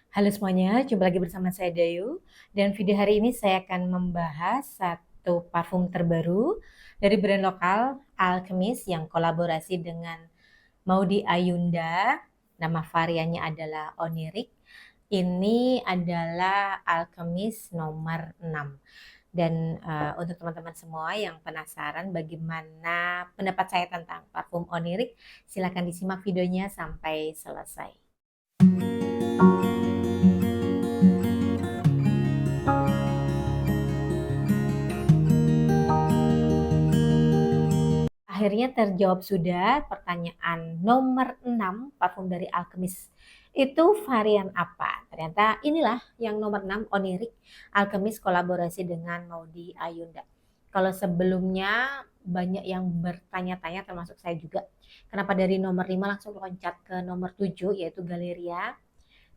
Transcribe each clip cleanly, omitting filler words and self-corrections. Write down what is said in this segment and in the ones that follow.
Halo semuanya, jumpa lagi bersama saya Dayu. Dan video hari ini saya akan membahas satu parfum terbaru dari brand lokal Alchemist yang kolaborasi dengan Maudy Ayunda. Nama variannya adalah Onirik. Ini adalah Alchemist nomor 6. Dan untuk teman-teman semua yang penasaran bagaimana pendapat saya tentang parfum Onirik, silakan disimak videonya sampai selesai. Akhirnya terjawab sudah pertanyaan nomor 6 parfum dari Alchemist. Itu varian apa? Ternyata inilah yang nomor 6 Onirik Alchemist kolaborasi dengan Maudy Ayunda. Kalau sebelumnya banyak yang bertanya-tanya termasuk saya juga. Kenapa dari nomor 5 langsung loncat ke nomor 7 yaitu Galeria.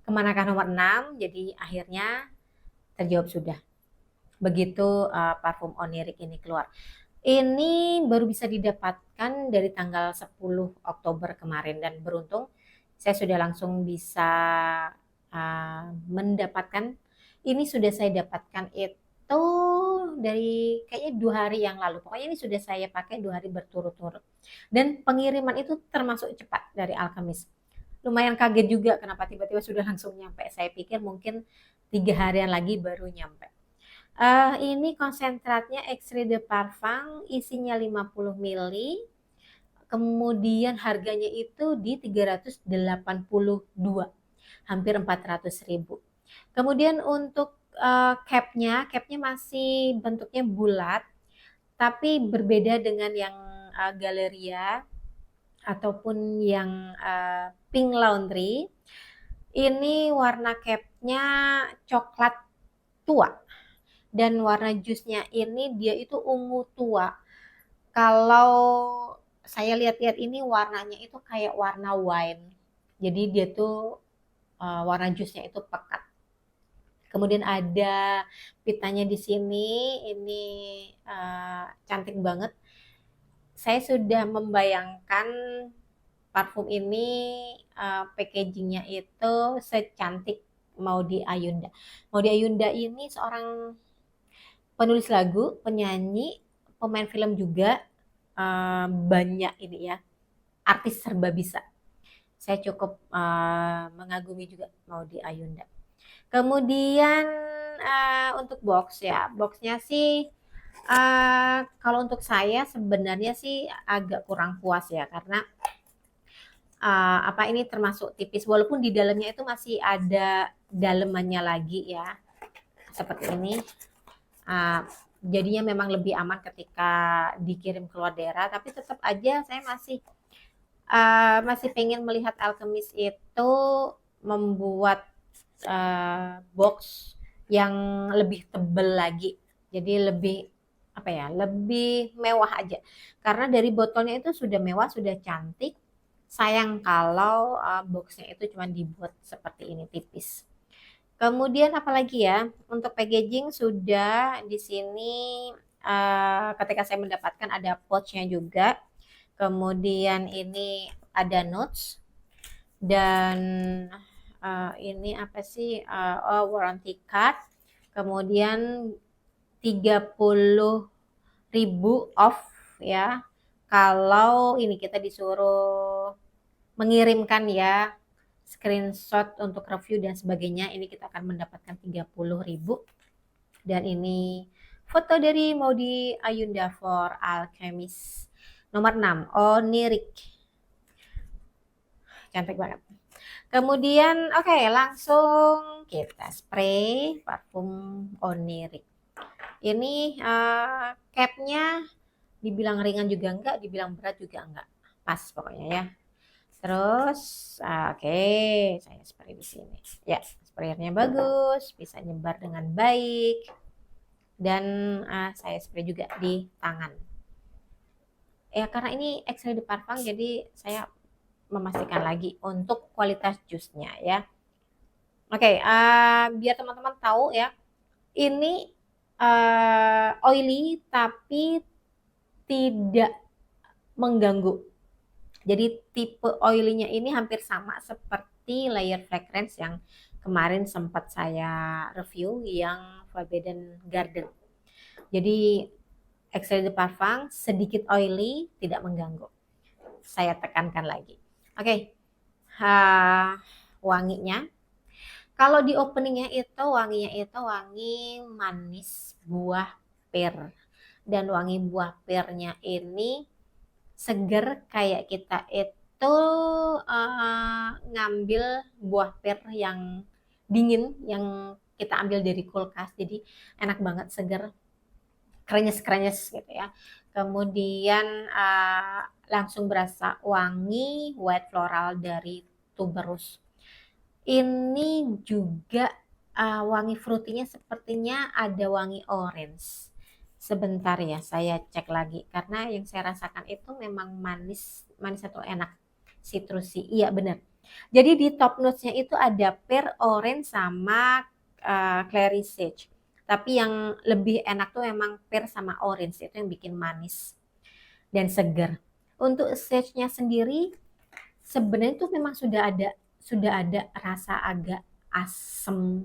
Kemanakah nomor 6? Jadi akhirnya terjawab sudah. Begitu parfum Onirik ini keluar. Ini baru bisa didapatkan dari tanggal 10 Oktober kemarin dan beruntung saya sudah langsung bisa mendapatkan. Ini sudah saya dapatkan itu dari kayaknya 2 hari yang lalu. Pokoknya ini sudah saya pakai 2 hari berturut-turut. Dan pengiriman itu termasuk cepat dari Alchemist. Lumayan kaget juga kenapa tiba-tiba sudah langsung nyampe. Saya pikir mungkin 3 harian lagi baru nyampe. Ini konsentratnya Extrait de Parfum, isinya 50 ml, kemudian harganya itu di 382, hampir 400.000. Kemudian untuk capnya masih bentuknya bulat, tapi berbeda dengan yang Galeria ataupun yang Pink Laundry. Ini warna capnya coklat tua. Dan warna jusnya ini dia itu ungu tua. Kalau saya lihat-lihat ini warnanya itu kayak warna wine. Jadi dia tuh warna jusnya itu pekat. Kemudian ada pitanya di sini, ini cantik banget. Saya sudah membayangkan parfum ini packagingnya itu secantik Maudy Ayunda. Maudy Ayunda ini seorang penulis lagu, penyanyi, pemain film juga, banyak ini ya, artis serba bisa. Saya cukup mengagumi juga Maudy Ayunda. Kemudian untuk box ya, boxnya sih kalau untuk saya sebenarnya sih agak kurang puas ya karena apa ini termasuk tipis walaupun di dalamnya itu masih ada dalemannya lagi ya seperti ini. Uh, Jadinya memang lebih aman ketika dikirim keluar daerah, tapi tetap aja saya masih pengen melihat Alchemist itu membuat box yang lebih tebal lagi, jadi lebih apa ya, lebih mewah aja. Karena dari botolnya itu sudah mewah, sudah cantik. Sayang kalau boxnya itu cuma dibuat seperti ini tipis. Kemudian apalagi ya, untuk packaging sudah di sini ketika saya mendapatkan ada pouchnya juga. Kemudian ini ada notes dan ini apa sih? Warranty card. Kemudian 30.000 off ya. Kalau ini kita disuruh mengirimkan ya screenshot untuk review dan sebagainya, ini kita akan mendapatkan 30.000. Dan ini foto dari Maudy Ayunda for Alchemist nomor 6 Onirik, cantik banget. Kemudian oke, langsung kita spray parfum Onirik. Ini capnya dibilang ringan juga enggak, dibilang berat juga enggak, pas pokoknya ya. Terus, oke, saya spray di sini. Ya, sprayernya bagus, bisa nyebar dengan baik. Dan saya spray juga di tangan. Ya, karena ini extrait de parfum, jadi saya memastikan lagi untuk kualitas jusnya ya. Oke, biar teman-teman tahu ya, ini oily tapi tidak mengganggu. Jadi tipe oily-nya ini hampir sama seperti layer fragrance yang kemarin sempat saya review yang Forbidden Garden. Jadi extrait de parfum sedikit oily, tidak mengganggu. Saya tekankan lagi. Oke, wanginya. Kalau di openingnya itu wanginya itu wangi manis buah pir. Dan wangi buah pirnya ini seger kayak kita itu ngambil buah pir yang dingin yang kita ambil dari kulkas. Jadi enak banget, seger, krenyes-krenyes gitu ya. Kemudian langsung berasa wangi white floral dari tuberose. Ini juga wangi fruitynya sepertinya ada wangi orange. Sebentar ya, saya cek lagi karena yang saya rasakan itu memang manis, manis atau enak, citrusy. Iya benar. Jadi di top notes-nya itu ada pear, orange sama clary sage. Tapi yang lebih enak tuh memang pear sama orange, itu yang bikin manis dan segar. Untuk sage-nya sendiri sebenarnya itu memang sudah ada rasa agak asam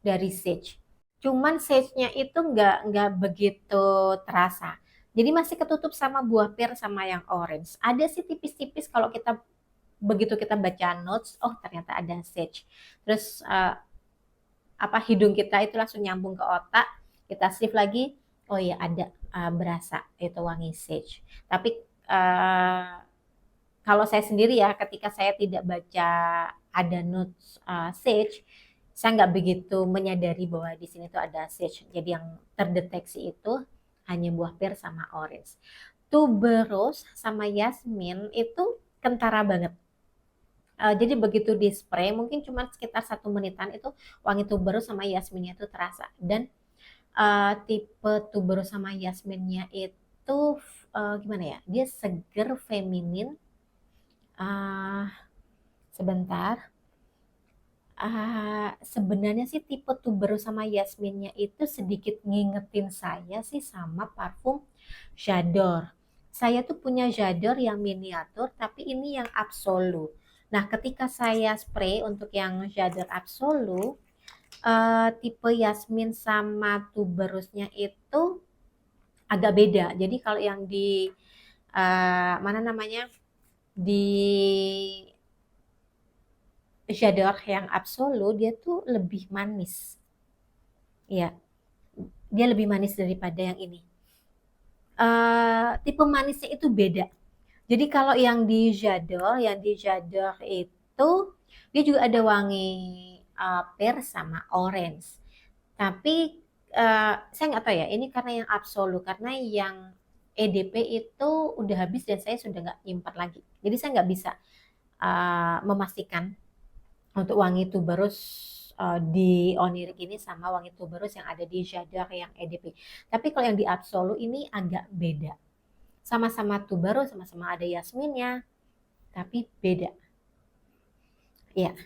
dari sage. Cuman sage-nya itu nggak begitu terasa. Jadi masih ketutup sama buah pear sama yang orange. Ada sih tipis-tipis kalau kita begitu kita baca notes, oh ternyata ada sage. Terus hidung kita itu langsung nyambung ke otak, kita shift lagi, oh iya ada berasa itu wangi sage. Tapi kalau saya sendiri ya, ketika saya tidak baca ada notes sage, saya nggak begitu menyadari bahwa di sini tuh ada sage. Jadi yang terdeteksi itu hanya buah pir sama orange. Tuberose sama yasmin itu kentara banget. Jadi begitu di spray mungkin cuma sekitar 1 menitan itu wangi tuberose sama yasminnya itu terasa. Dan tipe tuberose sama yasminnya itu gimana ya? Dia seger, feminin. Sebentar. Sebenarnya sih tipe tuberose sama yasminnya itu sedikit ngingetin saya sih sama parfum J'adore. Saya tuh punya J'adore yang miniatur, tapi ini yang absolu. Nah, ketika saya spray untuk yang J'adore absolu, tipe yasmin sama tuberose-nya itu agak beda. Jadi kalau yang di mana namanya di J'adore yang absolu dia tuh lebih manis. Ya, dia lebih manis daripada yang ini. Tipe manisnya itu beda. Jadi kalau yang di J'adore itu dia juga ada wangi pear sama orange. Tapi saya nggak tahu ya, ini karena yang absolu, karena yang EDP itu udah habis dan saya sudah nggak nyimpan lagi. Jadi saya nggak bisa memastikan untuk wangi tuberose di Onirik ini sama wangi tuberose yang ada di J'adore yang EDP. Tapi kalau yang di absolu ini agak beda. Sama-sama tuberose, sama-sama ada yasminnya, tapi beda. Ya.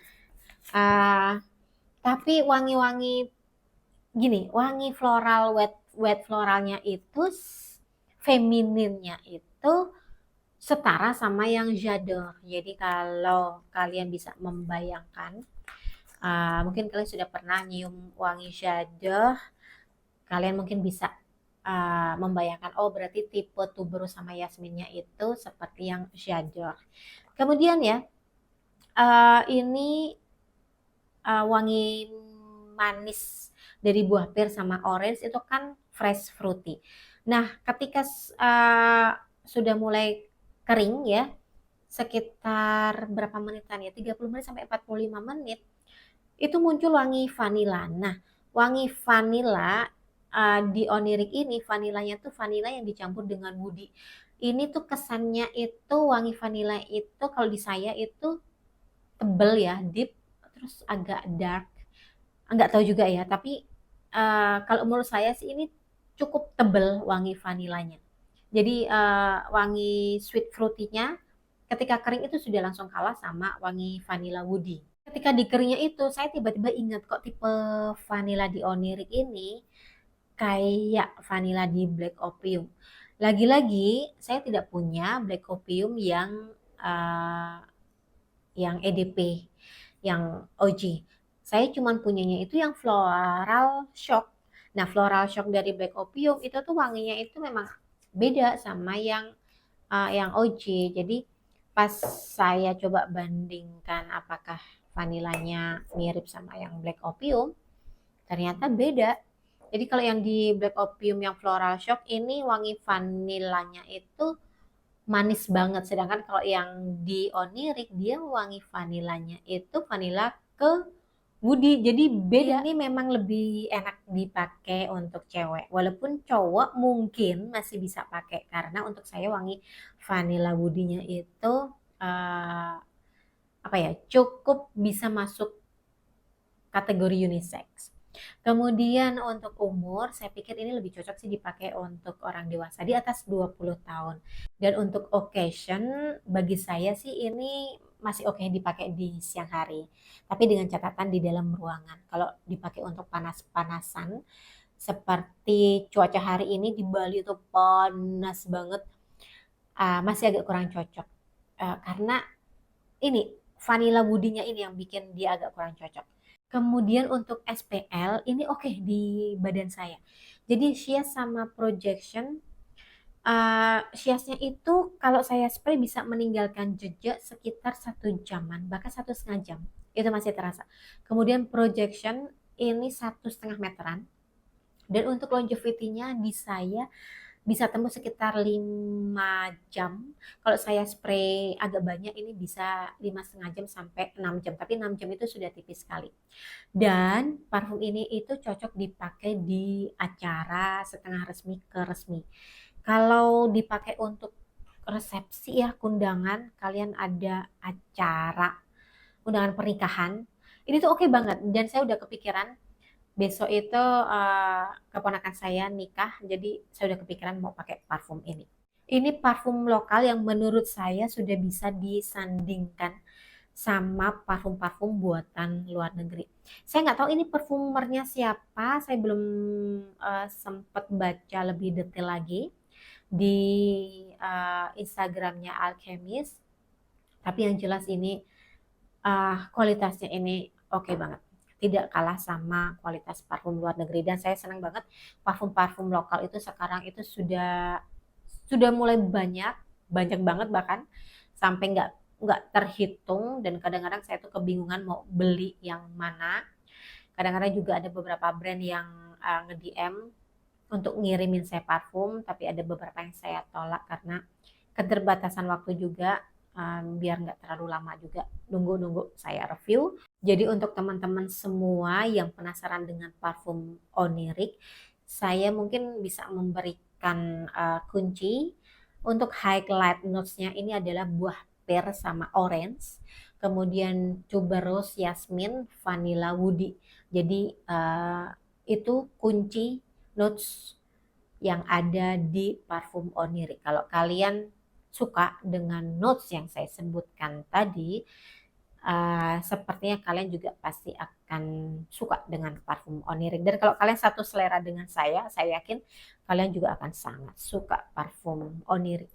Tapi wangi-wangi gini, wangi floral wet floralnya itu femininnya itu setara sama yang J'adore. Jadi kalau kalian bisa membayangkan, mungkin kalian sudah pernah nyium wangi J'adore, kalian mungkin bisa membayangkan, oh berarti tipe tuberose sama yasminnya itu seperti yang J'adore. Kemudian ya, ini wangi manis dari buah pir sama orange itu kan fresh fruity. Nah, ketika sudah mulai kering ya, sekitar berapa menitan ya, 30 menit sampai 45 menit, itu muncul wangi vanila. Nah, wangi vanila di Onirik ini, vanilanya tuh vanila yang dicampur dengan woody. Ini tuh kesannya itu wangi vanila itu kalau di saya itu tebel ya, deep, terus agak dark. Nggak tahu juga ya, tapi kalau menurut saya sih ini cukup tebel wangi vanilanya. Jadi wangi sweet fruity-nya ketika kering itu sudah langsung kalah sama wangi vanilla woody. Ketika dikeringnya itu saya tiba-tiba ingat kok tipe vanilla di Onirik ini kayak vanilla di Black Opium. Lagi-lagi saya tidak punya Black Opium yang EDP, yang OG. Saya cuman punyanya itu yang Floral Shock. Nah, Floral Shock dari Black Opium itu tuh wanginya itu memang beda sama yang OG. Jadi pas saya coba bandingkan apakah vanilanya mirip sama yang Black Opium, ternyata beda. Jadi kalau yang di Black Opium yang Floral Shock ini wangi vanilanya itu manis banget, sedangkan kalau yang di Onirik dia wangi vanilanya itu vanila ke woody, jadi beda. Ini memang lebih enak dipakai untuk cewek, walaupun cowok mungkin masih bisa pakai karena untuk saya wangi vanilla woody-nya itu eh, apa ya, cukup bisa masuk kategori unisex. Kemudian untuk umur, saya pikir ini lebih cocok sih dipakai untuk orang dewasa di atas 20 tahun. Dan untuk occasion, bagi saya sih ini masih oke dipakai di siang hari. Tapi dengan catatan di dalam ruangan. Kalau dipakai untuk panas-panasan, seperti cuaca hari ini di Bali itu panas banget, masih agak kurang cocok. Karena ini vanilla woody-nya ini yang bikin dia agak kurang cocok. Kemudian untuk SPL ini oke di badan saya. Jadi sheath sama projection, sheath-nya itu kalau saya spray bisa meninggalkan jejak sekitar 1 jaman, bahkan 1,5 jam. Itu masih terasa. Kemudian projection ini 1,5 meteran. Dan untuk longevity-nya di saya bisa tembus sekitar 5 jam. Kalau saya spray agak banyak ini bisa 5,5 jam sampai 6 jam. Tapi 6 jam itu sudah tipis sekali. Dan parfum ini itu cocok dipakai di acara setengah resmi ke resmi. Kalau dipakai untuk resepsi ya, kondangan, kalian ada acara, undangan pernikahan, ini tuh oke banget. Dan saya udah kepikiran besok itu keponakan saya nikah, jadi saya udah kepikiran mau pakai parfum ini. Ini parfum lokal yang menurut saya sudah bisa disandingkan sama parfum-parfum buatan luar negeri. Saya nggak tahu ini parfumernya siapa, saya belum sempat baca lebih detail lagi di Instagramnya Alchemist. Tapi yang jelas ini kualitasnya ini oke banget, tidak kalah sama kualitas parfum luar negeri. Dan saya senang banget parfum-parfum lokal itu sekarang itu sudah mulai banyak, banyak banget, bahkan sampai nggak terhitung. Dan kadang-kadang saya tuh kebingungan mau beli yang mana. Kadang-kadang juga ada beberapa brand yang nge-DM untuk ngirimin saya parfum, tapi ada beberapa yang saya tolak karena keterbatasan waktu juga, biar nggak terlalu lama juga nunggu-nunggu saya review. Jadi untuk teman-teman semua yang penasaran dengan parfum Onirik, saya mungkin bisa memberikan kunci untuk highlight notes-nya ini adalah buah pear sama orange, kemudian tuberose, yasmin, vanilla, woody. Jadi itu kunci notes yang ada di parfum Onirik. Kalau kalian suka dengan notes yang saya sebutkan tadi, sepertinya kalian juga pasti akan suka dengan parfum Onirik. Dan kalau kalian satu selera dengan saya yakin kalian juga akan sangat suka parfum Onirik.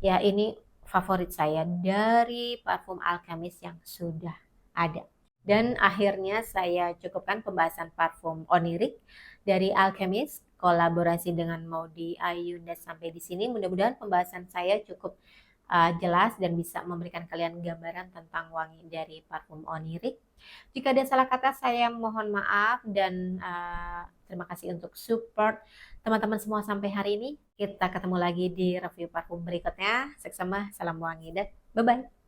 Ya, ini favorit saya dari parfum Alchemist yang sudah ada. Dan akhirnya saya cukupkan pembahasan parfum Onirik dari Alchemist kolaborasi dengan Maudy Ayunda sampai di sini. Mudah-mudahan pembahasan saya cukup jelas dan bisa memberikan kalian gambaran tentang wangi dari parfum Onirik. Jika ada salah kata saya mohon maaf, dan terima kasih untuk support teman-teman semua sampai hari ini. Kita ketemu lagi di review parfum berikutnya. Seksama, salam wangi dan bye-bye.